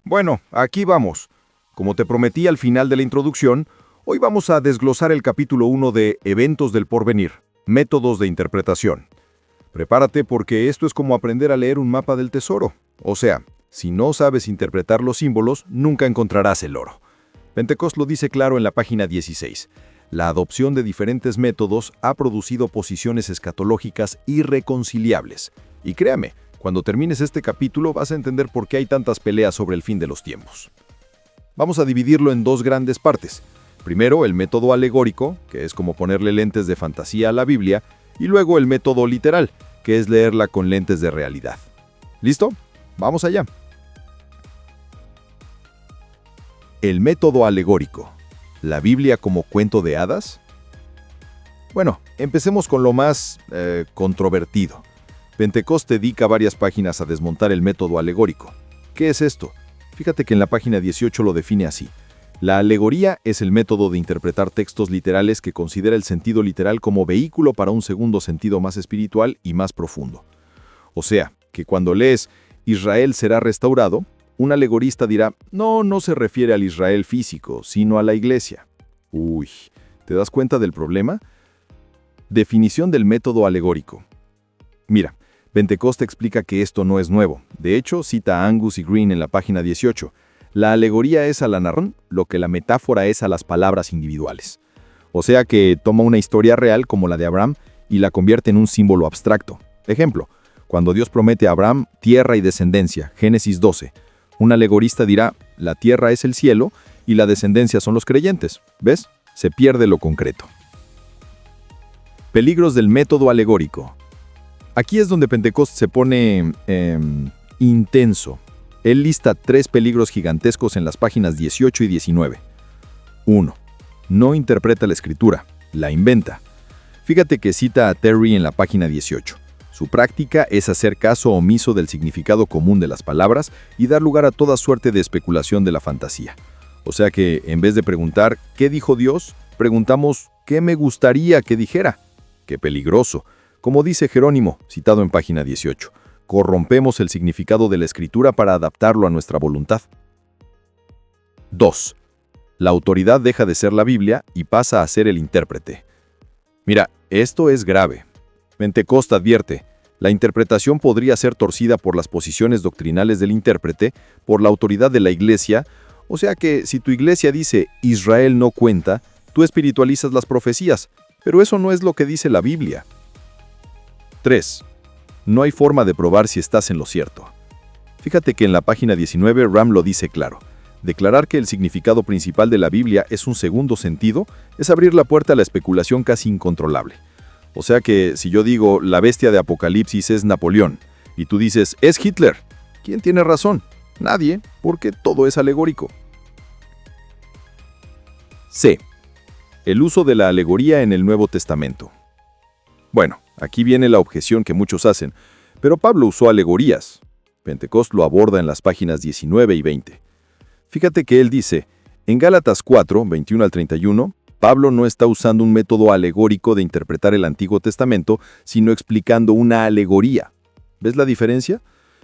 Bueno, aquí vamos. Como te prometí al final de la introducción, hoy vamos a desglosar el capítulo 1 de Eventos del Porvenir, Métodos de Interpretación. Prepárate porque esto es como aprender a leer un mapa del tesoro. O sea, si no sabes interpretar los símbolos, nunca encontrarás el oro. Pentecost lo dice claro en la página 16. La adopción de diferentes métodos ha producido posiciones escatológicas irreconciliables. Y créame, cuando termines este capítulo vas a entender por qué hay tantas peleas sobre el fin de los tiempos. Vamos a dividirlo en dos grandes partes. Primero, el método alegórico, que es como ponerle lentes de fantasía a la Biblia, y luego el método literal, que es leerla con lentes de realidad. ¿Listo? Vamos allá. El método alegórico. ¿La Biblia como cuento de hadas? Bueno, empecemos con lo más controvertido. Pentecost dedica varias páginas a desmontar el método alegórico. ¿Qué es esto? Fíjate que en la página 18 lo define así. La alegoría es el método de interpretar textos literales que considera el sentido literal como vehículo para un segundo sentido más espiritual y más profundo. O sea, que cuando lees Israel será restaurado, un alegorista dirá, no se refiere al Israel físico, sino a la iglesia. Uy, ¿te das cuenta del problema? Definición del método alegórico. Mira, Pentecost explica que esto no es nuevo. De hecho, cita a Angus y Green en la página 18. La alegoría es a la narración lo que la metáfora es a las palabras individuales. O sea que toma una historia real como la de Abraham y la convierte en un símbolo abstracto. Ejemplo, cuando Dios promete a Abraham tierra y descendencia, Génesis 12, un alegorista dirá, la tierra es el cielo y la descendencia son los creyentes. ¿Ves? Se pierde lo concreto. Peligros del método alegórico. Aquí es donde Pentecost se pone intenso. Él lista 3 peligros gigantescos en las páginas 18 y 19. 1. No interpreta la escritura, la inventa. Fíjate que cita a Terry en la página 18. Su práctica es hacer caso omiso del significado común de las palabras y dar lugar a toda suerte de especulación de la fantasía. O sea que, en vez de preguntar ¿qué dijo Dios?, preguntamos ¿qué me gustaría que dijera? ¡Qué peligroso! Como dice Jerónimo, citado en página 18, corrompemos el significado de la escritura para adaptarlo a nuestra voluntad. 2. La autoridad deja de ser la Biblia y pasa a ser el intérprete. Mira, esto es grave. Pentecost advierte, la interpretación podría ser torcida por las posiciones doctrinales del intérprete, por la autoridad de la iglesia, o sea que si tu iglesia dice Israel no cuenta, tú espiritualizas las profecías, pero eso no es lo que dice la Biblia. 3. No hay forma de probar si estás en lo cierto. Fíjate que en la página 19 Ram lo dice claro. Declarar que el significado principal de la Biblia es un segundo sentido es abrir la puerta a la especulación casi incontrolable. O sea que si yo digo la bestia de Apocalipsis es Napoleón y tú dices es Hitler, ¿quién tiene razón? Nadie, porque todo es alegórico. C. El uso de la alegoría en el Nuevo Testamento. Bueno, aquí viene la objeción que muchos hacen, pero Pablo usó alegorías. Pentecost lo aborda en las páginas 19 y 20. Fíjate que él dice, en Gálatas 4, 21 al 31, Pablo no está usando un método alegórico de interpretar el Antiguo Testamento, sino explicando una alegoría. ¿Ves la diferencia?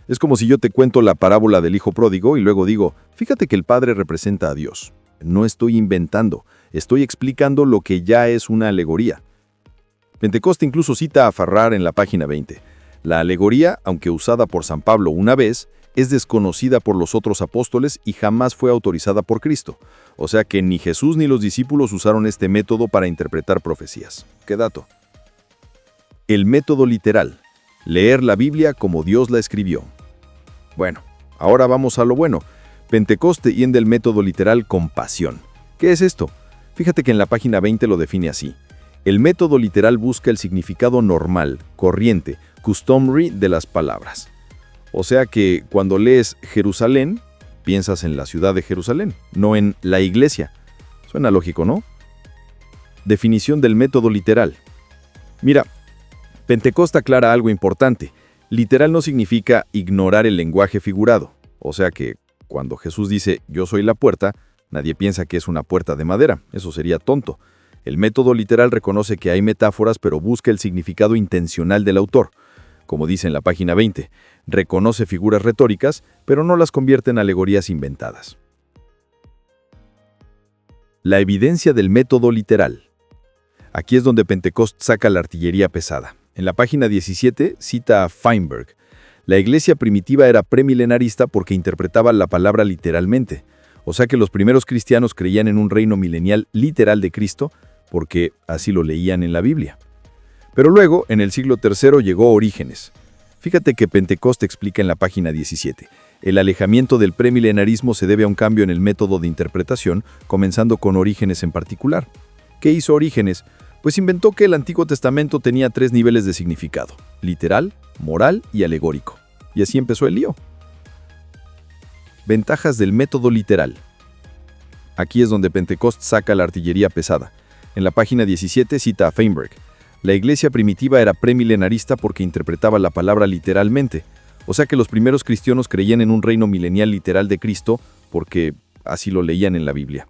Es como si yo te cuento la parábola del hijo pródigo y luego digo, fíjate que el padre representa a Dios. No estoy inventando, estoy explicando lo que ya es una alegoría. Pentecost incluso cita a Farrar en la página 20. La alegoría, aunque usada por San Pablo una vez, es desconocida por los otros apóstoles y jamás fue autorizada por Cristo. O sea que ni Jesús ni los discípulos usaron este método para interpretar profecías. ¿Qué dato? El método literal. Leer la Biblia como Dios la escribió. Bueno, ahora vamos a lo bueno. Pentecost tiende el método literal con pasión. ¿Qué es esto? Fíjate que en la página 20 lo define así. El método literal busca el significado normal, corriente, customary de las palabras. O sea que cuando lees Jerusalén, piensas en la ciudad de Jerusalén, no en la iglesia. Suena lógico, ¿no? Definición del método literal. Mira, Pentecost aclara algo importante. Literal no significa ignorar el lenguaje figurado. O sea que cuando Jesús dice yo soy la puerta, nadie piensa que es una puerta de madera. Eso sería tonto. El método literal reconoce que hay metáforas, pero busca el significado intencional del autor. como dice en la página 20, reconoce figuras retóricas, pero no las convierte en alegorías inventadas. La evidencia del método literal. Aquí es donde Pentecost saca la artillería pesada. En la página 17 cita a Feinberg. La iglesia primitiva era premilenarista porque interpretaba la palabra literalmente. O sea que los primeros cristianos creían en un reino milenial literal de Cristo porque así lo leían en la Biblia. Pero luego, en el siglo III, llegó Orígenes. Fíjate que Pentecost explica en la página 17. El alejamiento del premilenarismo se debe a un cambio en el método de interpretación, comenzando con Orígenes en particular. ¿Qué hizo Orígenes? Pues inventó que el Antiguo Testamento tenía 3 niveles de significado: literal, moral y alegórico. Y así empezó el lío. Ventajas del método literal. Aquí es donde Pentecost saca la artillería pesada. En la página 17 cita a Feinberg. La iglesia primitiva era premilenarista porque interpretaba la palabra literalmente. O sea que los primeros cristianos creían en un reino milenial literal de Cristo porque así lo leían en la Biblia.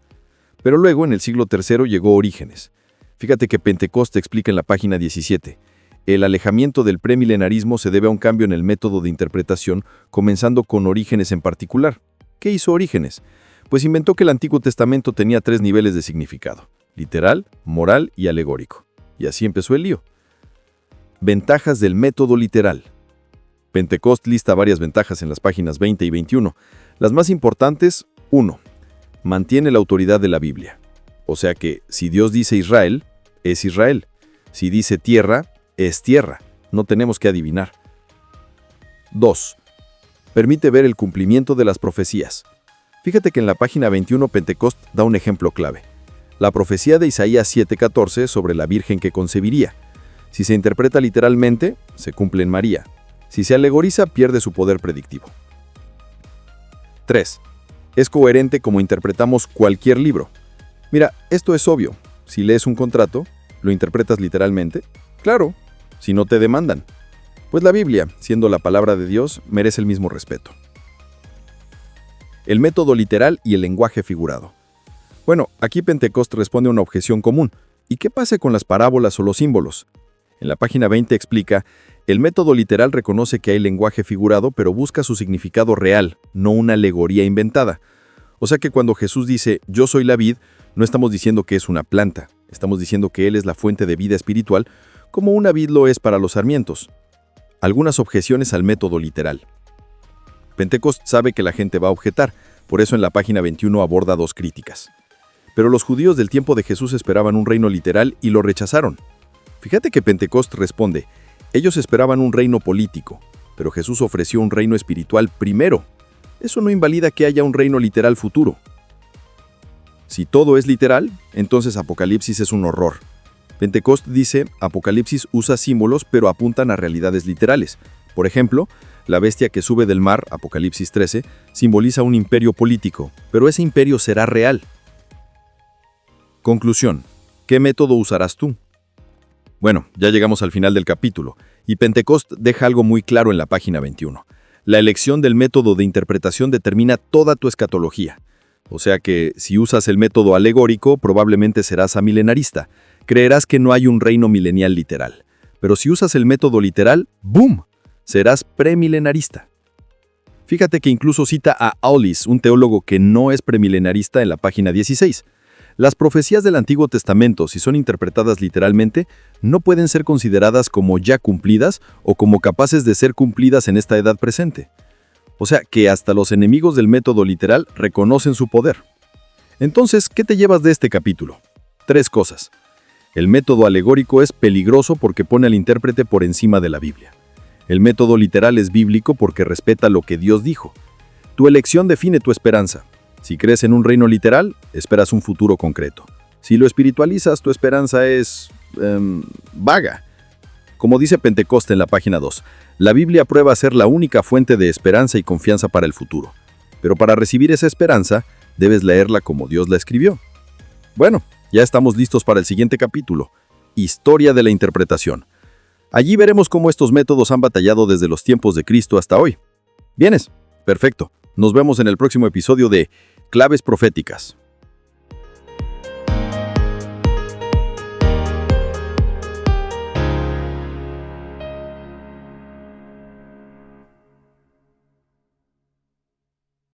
Pero luego, en el siglo III, llegó Orígenes. Fíjate que Pentecost explica en la página 17. El alejamiento del premilenarismo se debe a un cambio en el método de interpretación, comenzando con Orígenes en particular. ¿Qué hizo Orígenes? Pues inventó que el Antiguo Testamento tenía 3 niveles de significado: literal, moral y alegórico. Y así empezó el lío. Ventajas del método literal. Pentecost lista varias ventajas en las páginas 20 y 21. Las más importantes: 1. Mantiene la autoridad de la Biblia. O sea que, si Dios dice Israel, es Israel. Si dice tierra, es tierra. No tenemos que adivinar. 2. Permite ver el cumplimiento de las profecías. Fíjate que en la página 21 Pentecost da un ejemplo clave. La profecía de Isaías 7:14 sobre la Virgen que concebiría. Si se interpreta literalmente, se cumple en María. Si se alegoriza, pierde su poder predictivo. 3. Es coherente como interpretamos cualquier libro. Mira, esto es obvio. Si lees un contrato, ¿lo interpretas literalmente? Claro, si no te demandan. Pues la Biblia, siendo la palabra de Dios, merece el mismo respeto. El método literal y el lenguaje figurado. Bueno, aquí Pentecost responde a una objeción común. ¿Y qué pasa con las parábolas o los símbolos? En la página 20 explica: el método literal reconoce que hay lenguaje figurado, pero busca su significado real, no una alegoría inventada. O sea que cuando Jesús dice, yo soy la vid, no estamos diciendo que es una planta, estamos diciendo que Él es la fuente de vida espiritual, como una vid lo es para los sarmientos. Algunas objeciones al método literal. Pentecost sabe que la gente va a objetar, por eso en la página 21 aborda 2 críticas. Pero los judíos del tiempo de Jesús esperaban un reino literal y lo rechazaron. Fíjate que Pentecost responde: ellos esperaban un reino político, pero Jesús ofreció un reino espiritual primero. Eso no invalida que haya un reino literal futuro. Si todo es literal, entonces Apocalipsis es un horror. Pentecost dice, Apocalipsis usa símbolos pero apuntan a realidades literales. Por ejemplo, la bestia que sube del mar, Apocalipsis 13, simboliza un imperio político, pero ese imperio será real. Conclusión. ¿Qué método usarás tú? Bueno, ya llegamos al final del capítulo, y Pentecost deja algo muy claro en la página 21. La elección del método de interpretación determina toda tu escatología. O sea que, si usas el método alegórico, probablemente serás amilenarista. Creerás que no hay un reino milenial literal. Pero si usas el método literal, ¡boom!, serás premilenarista. Fíjate que incluso cita a Aulis, un teólogo que no es premilenarista, en la página 16. Las profecías del Antiguo Testamento, si son interpretadas literalmente, no pueden ser consideradas como ya cumplidas o como capaces de ser cumplidas en esta edad presente. O sea, que hasta los enemigos del método literal reconocen su poder. Entonces, ¿qué te llevas de este capítulo? 3 cosas. El método alegórico es peligroso porque pone al intérprete por encima de la Biblia. El método literal es bíblico porque respeta lo que Dios dijo. Tu elección define tu esperanza. Si crees en un reino literal, esperas un futuro concreto. Si lo espiritualizas, tu esperanza es vaga. Como dice Pentecost en la página 2, la Biblia prueba ser la única fuente de esperanza y confianza para el futuro. Pero para recibir esa esperanza, debes leerla como Dios la escribió. Bueno, ya estamos listos para el siguiente capítulo, Historia de la Interpretación. Allí veremos cómo estos métodos han batallado desde los tiempos de Cristo hasta hoy. ¿Vienes? Perfecto. Nos vemos en el próximo episodio de Claves Proféticas.